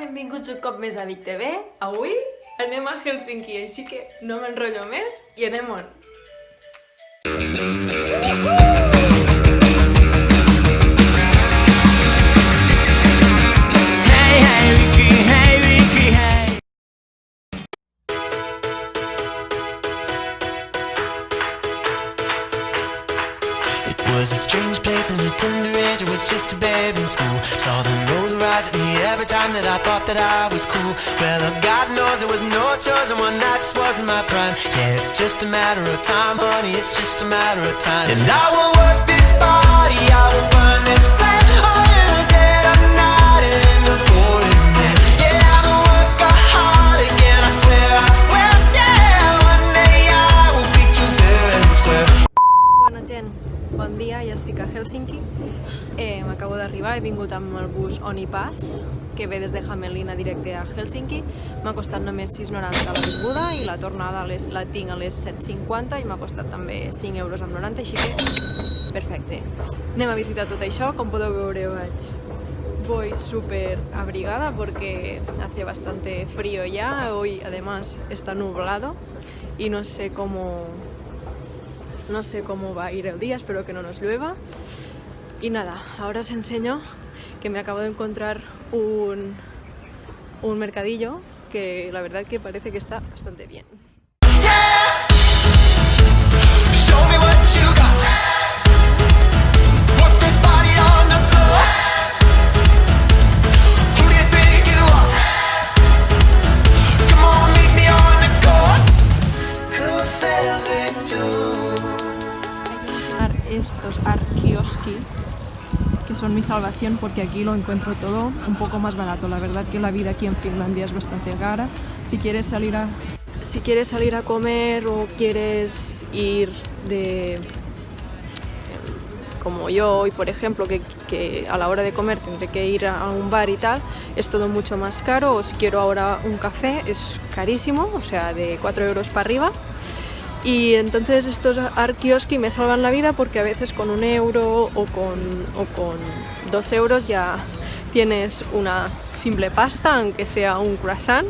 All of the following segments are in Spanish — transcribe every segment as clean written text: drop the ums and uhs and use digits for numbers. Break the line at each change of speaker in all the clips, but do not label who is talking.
benvinguts un cop més a Vic TV. Avui anem a Helsinki, així que no m'enrotllo més i anem-on.
It was a strange place and a tender age. I was just a babe in school. Saw the nose rise at me every time that I thought that I was cool. Well, God knows there was no choice, and one night just wasn't my prime. Yeah, it's just a matter of time, honey, it's just a matter of time. And I will work this body, I will burn this flame, all in the dead of night and in the pouring rain. Yeah, I'm a workaholic and I swear, yeah, one day I will beat you fair and square.
Bona gent, bon dia, ja estic a Helsinki. M'acabo d'arribar, he vingut amb el bus Onipass, que ve des de Hämeenlinna directe a Helsinki. M'ha costat només 6,90 la vinguda i la tornada la tinc a les 7,50 i m'ha costat també 5,90 €, així que perfecte. Anem a visitar tot això. Com podeu veure, voy súper abrigada porque hace bastante frío ya. Hoy además está nublado y no sé cómo va a ir el día, espero que no nos llueva. Y nada, ahora os enseño que me acabo de encontrar un mercadillo que la verdad que parece que está bastante bien. Estos Arkioski, que son mi salvación porque aquí lo encuentro todo un poco más barato. La verdad que la vida aquí en Finlandia es bastante cara. Si quieres salir a comer o quieres ir como yo hoy, por ejemplo, que a la hora de comer tendré que ir a un bar y tal, es todo mucho más caro. O si quiero ahora un café es carísimo, o sea, de 4 € para arriba. Y entonces estos Arkioski me salvan la vida porque a veces con 1 € o con 2 € ya tienes una simple pasta, aunque sea un croissant,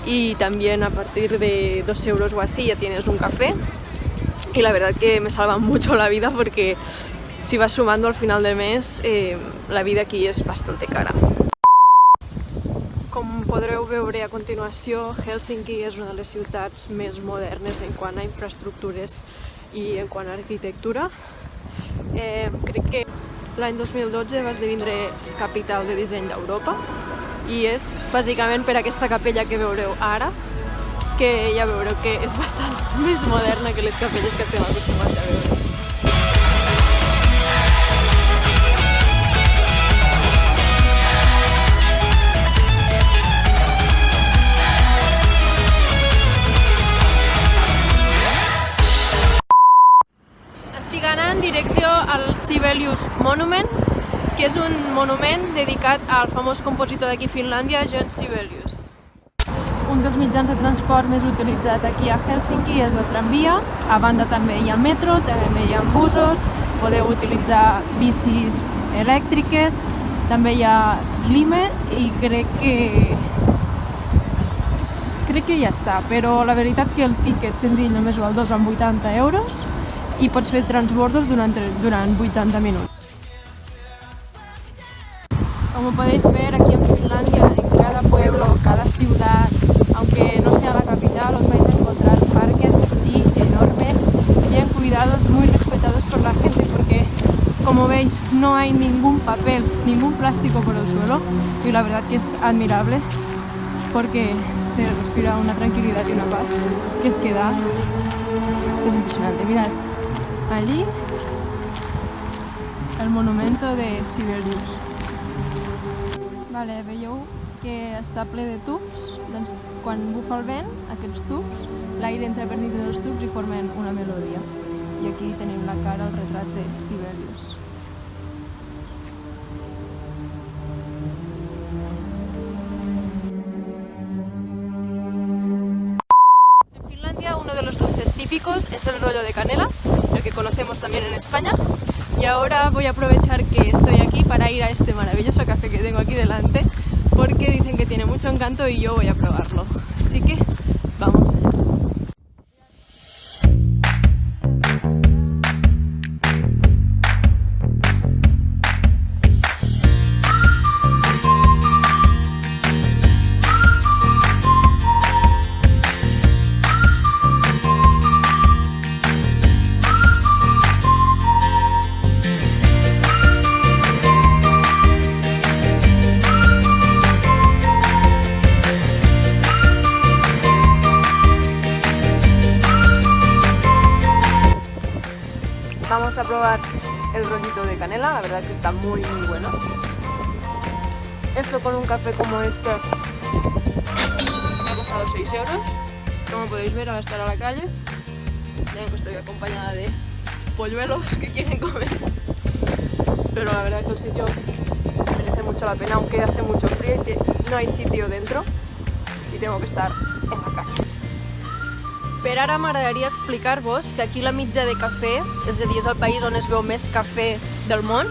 y también a partir de 2 € o así ya tienes un café. Y la verdad que me salvan mucho la vida porque si vas sumando al final del mes, la vida aquí és bastante cara. Com podreu veure a continuació, Helsinki és una de les ciutats més modernes en quant a infraestructures i en quant a arquitectura. Crec que l'any 2012 va esdevindre capital de disseny d'Europa i és bàsicament per aquesta capella que veureu ara, que ja veureu que és bastant més moderna que les capelles que estem acostumats a veure. En direcció al Sibelius Monument, que és un monument dedicat al famós compositor d'aquí a Finlàndia, John Sibelius. Un dels mitjans de transport més utilitzat aquí a Helsinki és el tramvia. A banda també hi ha metro, també hi ha busos, podeu utilitzar bicis elèctriques, també hi ha Lime i crec que ja està, però la veritat que el tiquet senzill només val 2,80 € y pots fer transbordos durant 80 minutos. Como podéis ver, aquí en Finlandia, en cada pueblo, cada ciudad, aunque no sea la capital, os vais a encontrar parques así enormes, bien cuidados, muy respetados por la gente, porque como veis no hay ningún papel, ningún plástico por el suelo, y la verdad que es admirable porque se respira una tranquilidad y una paz que es que da, es impresionante. Mirad, allí el monumento de Sibelius. Vale, veieu que està ple de tubs, doncs quan bufa el vent, aquests tubs, l'aire entra per dintre dels tubs i formen una melodia. I aquí tenim la cara, el retrat de Sibelius. En Finlandia uno de los dulces típicos es el rollo de canela, el que conocemos también en España. Y ahora voy a aprovechar que estoy aquí para ir a este maravilloso café que tengo aquí delante porque dicen que tiene mucho encanto y yo voy a probarlo. Así que vamos allá. Vamos a probar el rollito de canela, la verdad que está muy bueno. Esto con un café como este me ha costado 6 euros. Como podéis ver, ahora estar a la calle. Miren que estoy acompañada de polluelos que quieren comer. Pero la verdad que el sitio merece mucho la pena, aunque hace mucho frío y no hay sitio dentro y tengo que estar en la calle. Per ara m'agradaria explicar-vos que aquí la mitja de cafè, és a dir, és el país on es veu més cafè del món,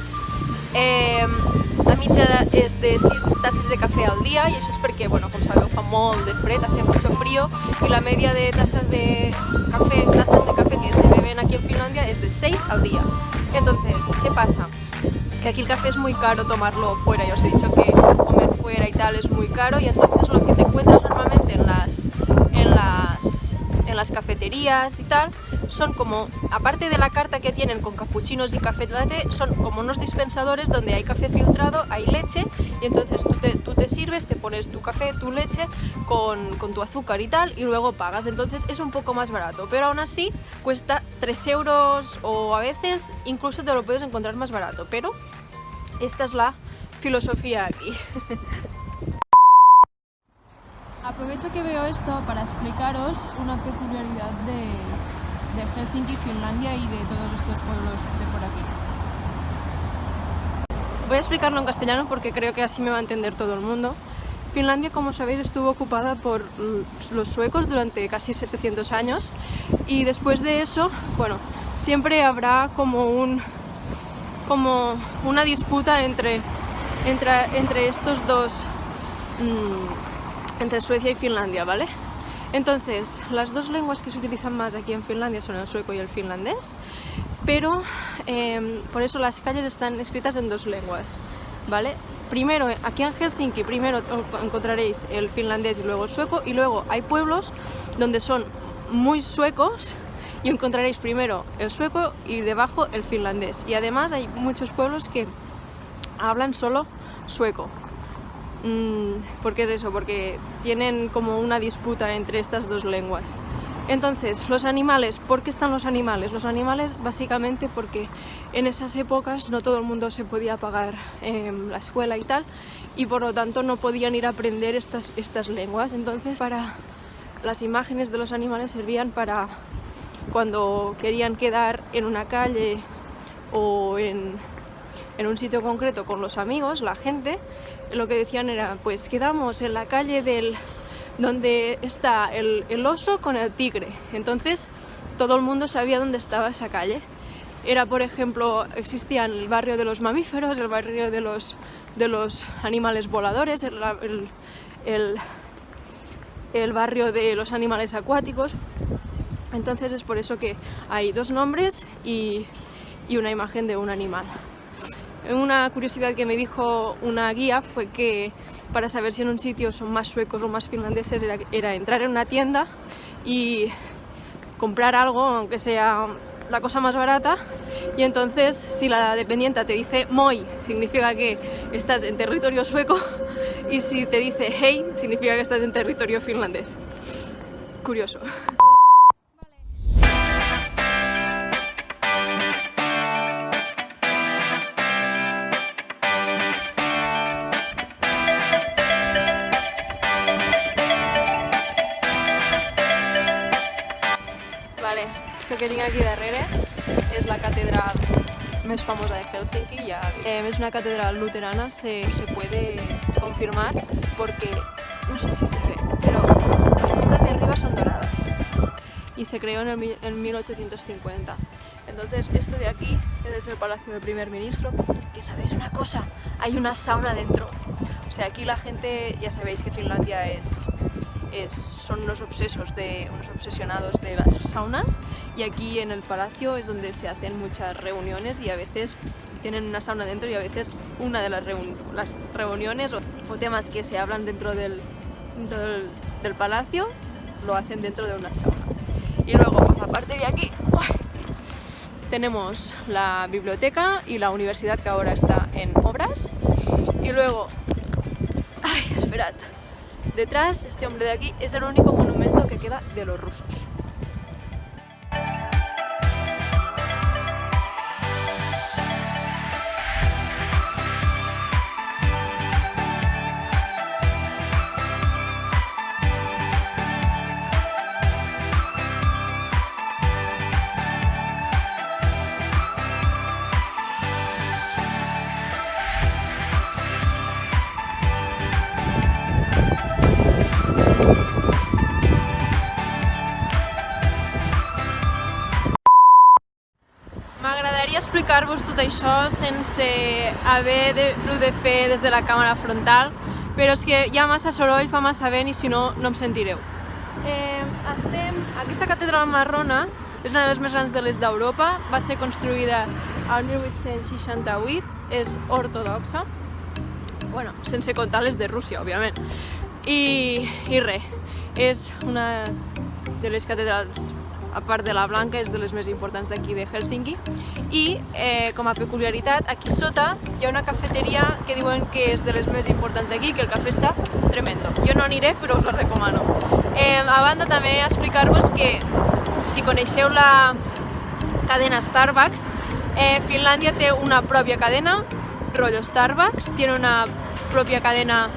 la mitja és de 6 tasses de cafè al dia y eso es porque, bueno, como sabeu, fa molt de fred, hace mucho frío y la media de tazas de café que se beben aquí en Finlandia es de 6 al día. Entonces, ¿qué pasa? Que aquí el café es muy caro tomarlo fuera, ya os he dicho que comer fuera y tal es muy caro y entonces lo que te encuentras normalmente en las cafeterías y tal, son como, aparte de la carta que tienen con capuchinos y café latte, son como unos dispensadores donde hay café filtrado, hay leche y entonces tú te sirves, te pones tu café, tu leche con tu azúcar y tal y luego pagas, entonces es un poco más barato, pero aún así cuesta 3 euros o a veces incluso te lo puedes encontrar más barato, pero esta es la filosofía aquí. Aprovecho que veo esto para explicaros una peculiaridad de Helsinki, Finlandia y de todos estos pueblos de por aquí. Voy a explicarlo en castellano porque creo que así me va a entender todo el mundo. Finlandia, como sabéis, estuvo ocupada por los suecos durante casi 700 años y después de eso, bueno, siempre habrá como una disputa entre estos dos, entre Suecia y Finlandia, ¿vale? Entonces, las dos lenguas que se utilizan más aquí en Finlandia son el sueco y el finlandés, pero por eso las calles están escritas en dos lenguas, ¿vale? Primero, aquí en Helsinki, primero encontraréis el finlandés y luego el sueco, y luego hay pueblos donde son muy suecos y encontraréis primero el sueco y debajo el finlandés. Y además hay muchos pueblos que hablan solo sueco. ¿Por qué es eso? Porque tienen como una disputa entre estas dos lenguas. Entonces, los animales, ¿por qué están los animales? Los animales básicamente porque en esas épocas no todo el mundo se podía pagar la escuela y tal, y por lo tanto no podían ir a aprender estas lenguas. Entonces, las imágenes de los animales servían para cuando querían quedar en una calle o en un sitio concreto con los amigos, la gente, lo que decían era, pues quedamos en la calle donde está el oso con el tigre. Entonces todo el mundo sabía dónde estaba esa calle. Era, por ejemplo, existían el barrio de los mamíferos, el barrio de los animales voladores, el barrio de los animales acuáticos. Entonces es por eso que hay dos nombres y una imagen de un animal. Una curiosidad que me dijo una guía fue que para saber si en un sitio son más suecos o más finlandeses era entrar en una tienda y comprar algo, aunque sea la cosa más barata, y entonces si la dependienta te dice moi, significa que estás en territorio sueco, y si te dice hei, significa que estás en territorio finlandés. Curioso. Vale, això que tinc aquí darrere és la catedral més famosa de Helsinki. Es una catedral luterana, se puede confirmar porque, no sé si se ve, pero las puntas de arriba son doradas y se creó en 1850. Entonces esto de aquí es el palacio del primer ministro, que sabéis una cosa, hay una sauna dentro. O sea, aquí la gente, ya sabéis que Finlandia son unos obsesionados de las saunas, y aquí en el palacio es donde se hacen muchas reuniones y a veces tienen una sauna dentro y a veces una de las reuniones o temas que se hablan dentro del palacio lo hacen dentro de una sauna. Y luego, aparte de aquí, tenemos la biblioteca y la universidad que ahora está en obras. Y luego, esperad, detrás, este hombre de aquí es el único monumento que queda de los rusos. M'agradaria explicar-vos tot això sense haver-ho de fer des de la càmera frontal, però és que hi ha massa soroll, fa massa vent i si no, no em sentireu. Aquesta catedral marrona és una de les més grans de les d'Europa, va ser construïda al 1868, és ortodoxa, bueno, sense comptar les de Rússia, òbviament. I res, és una de les catedrals, a part de la Blanca, és de les més importants d'aquí de Helsinki. I com a peculiaritat, aquí sota hi ha una cafeteria que diuen que és de les més importants d'aquí, que el cafè està tremendo. Jo no aniré, però us ho recomano. A banda, també explicar-vos que si coneixeu la cadena Starbucks, Finlàndia té una pròpia cadena, rollo Starbucks, tiene una propia cadena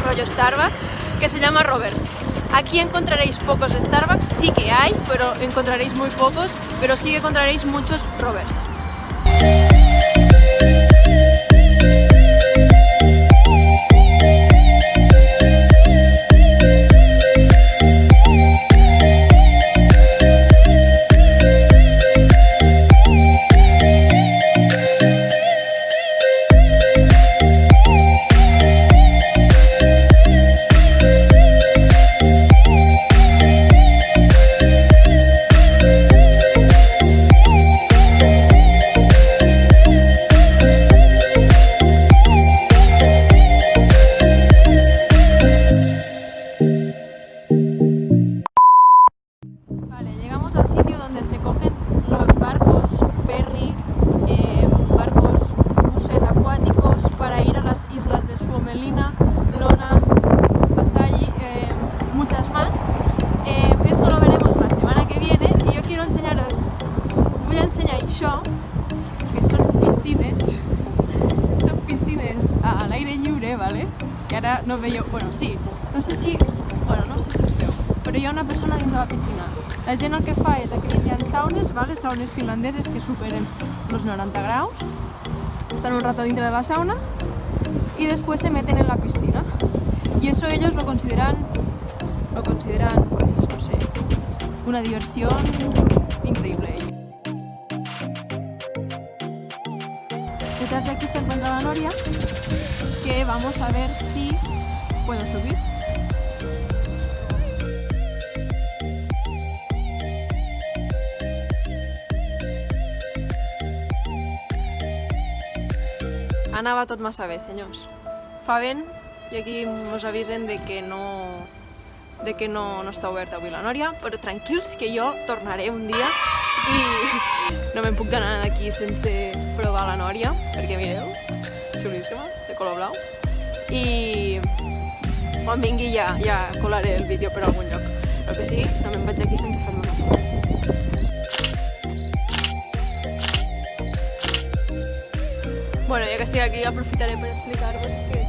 rollo Starbucks, que se llama Rovers. Aquí encontraréis pocos Starbucks, sí que hay, pero encontraréis muy pocos, pero sí que encontraréis muchos Rovers. Al sitio donde se cogen los barcos, ferry, buses acuáticos para ir a las islas de Suomenlinna, Lona, Pasaji, muchas más. Eso lo veremos la semana que viene y yo quiero enseñaros, os voy a enseñar això, que son piscines al aire lliure, ¿vale? Y ahora no veo, bueno, sí, no sé si es veu, però hi ha una persona dins de la piscina. La gent el que fa és, aquí dins hi ha saunes, ¿vale? Saunes finlandeses que superen los 90 graus, están un rato dentro de la sauna y después se meten en la piscina. Y eso ellos lo consideran, pues, no sé, una diversión increíble. Detrás de aquí se encuentra la noria, que vamos a ver si puedo subir. Anava tot massa bé, senyors. Fa vent i aquí us avisen de que no està oberta avui la Nòria, però tranquils que jo tornaré un dia i no me'n puc anar d'aquí sense provar la Nòria, perquè mireu, xulíssima, de color blau. I quan vingui ja colaré el vídeo per algun lloc. El que sigui, no me'n vaig aquí sense fer-me una foto. Bueno, ja que estic aquí aprofitaré per explicar-vos que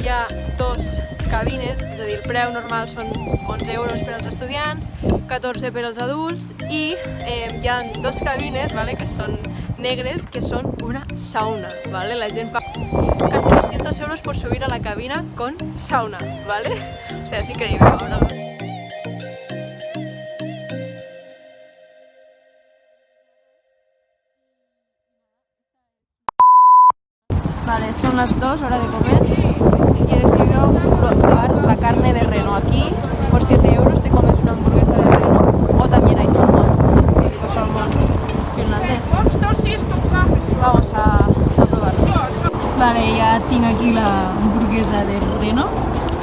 hi ha dos cabines, és a dir, el preu normal són 11 euros per als estudiants, 14 per als adults i hi ha dos cabines, ¿vale? Que són negres, que són una sauna, ¿vale? La gent paga casi 200 euros por subir a la cabina con sauna, ¿vale? O sea, es increíble ahora. Vale, son las 2, hora de comer. Vale, ja tinc aquí la hamburguesa de Reno.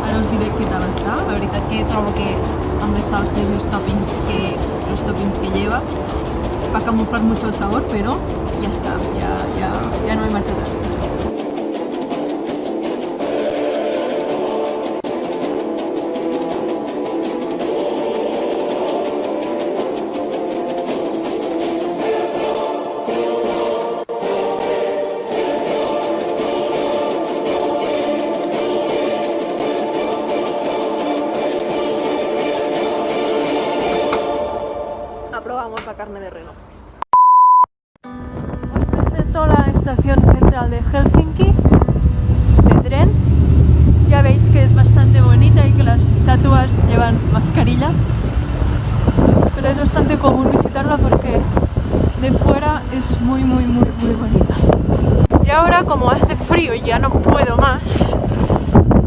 Ara us diré què tal està. La veritat que trobo que amb les salses i els toppings que lleva va a camuflar mucho el sabor, pero ya está, ya no hay marcha atrás. Aprobamos la carne de Reno. Os presento la estación central de Helsinki, de tren. Ya veis que es bastante bonita y que las estatuas llevan mascarilla, pero es bastante común visitarla porque de fuera es muy bonita. Y ahora, como hace frío y ya no puedo más,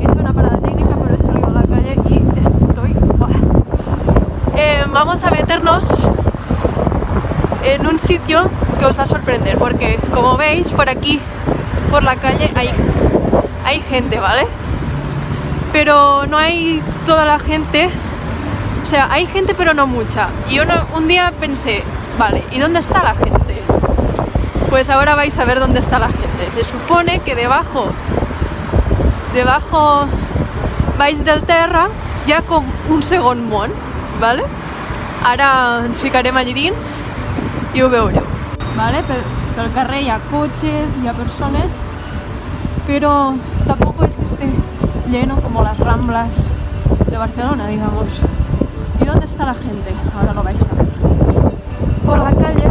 he hecho una parada técnica, pero he salido a la calle y estoy... vamos a meternos en un sitio que os va a sorprender, porque como veis por aquí, por la calle, hay gente, ¿vale? Pero no hay toda la gente, o sea, hay gente pero no mucha. Y un día pensé, vale, ¿y dónde está la gente? Pues ahora vais a ver dónde está la gente. Se supone que debajo Baix del Terra hi ha com un segon món, ¿vale? Ara ens ficarem allí dins i ho veureu. Vale? Pel carrer hi ha cotxes, hi ha persones, pero tampoco es que esté lleno como las Ramblas de Barcelona, digamos. ¿Y dónde está la gente? Ahora lo vais a ver. Por la calle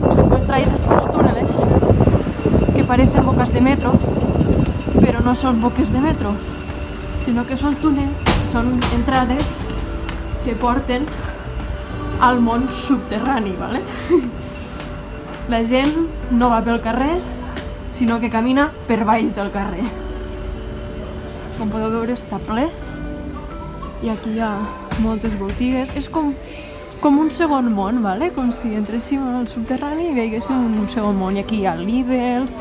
os encontráis estos túneles que parecen bocas de metro, pero no son boques de metro, sinó que són túnels, són entrades que porten al món subterrani, ¿vale? La gent no va pel carrer, sinó que camina per baix del carrer. Com podeu veure està ple i aquí hi ha moltes botigues. És com un segon món, ¿vale? Com si entréssim al subterrani i veiéssim un segon món. I aquí hi ha Lidls.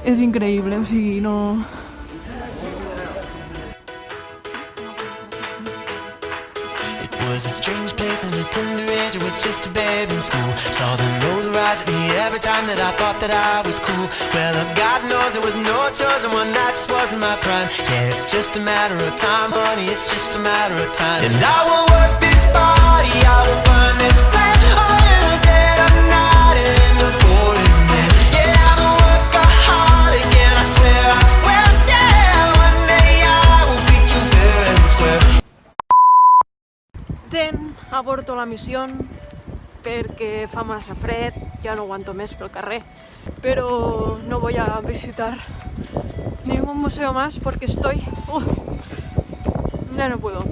És increïble, o sigui, no...
It was a strange place and a tender age. I was just a babe in school. Saw them roll rise at me every time that I thought that I was cool. Well, God knows it was no chosen one, that just wasn't my prime. Yeah, it's just a matter of time, honey, it's just a matter of time. And I will work this body, I will burn this flame, all in the dead of night and in the pouring rain. Yeah, I'm a workaholic and I swear, yeah, one day I will beat you fair and square.
Aborto la missió perquè fa massa fred, ja no aguanto més pel carrer, pero no voy a visitar ningún museo más porque estoy... ya no puedo.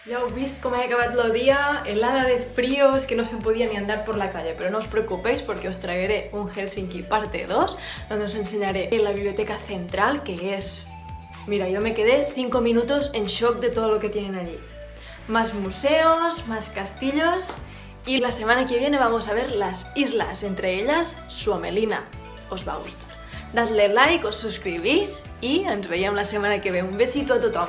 Ya os veis cómo he acabado el día, helada de frío, es que no se podía ni andar por la calle, pero no os preocupéis porque os traeré un Helsinki parte 2, donde os enseñaré la biblioteca central, que es... Mira, yo me quedé 5 minutos en shock de todo lo que tienen allí. Más museos, más castillos y la semana que viene vamos a ver las islas, entre ellas Suomelina. Os va a gustar. Dadle like, os suscribís y ens veiem la semana que ve. Un besito a tothom!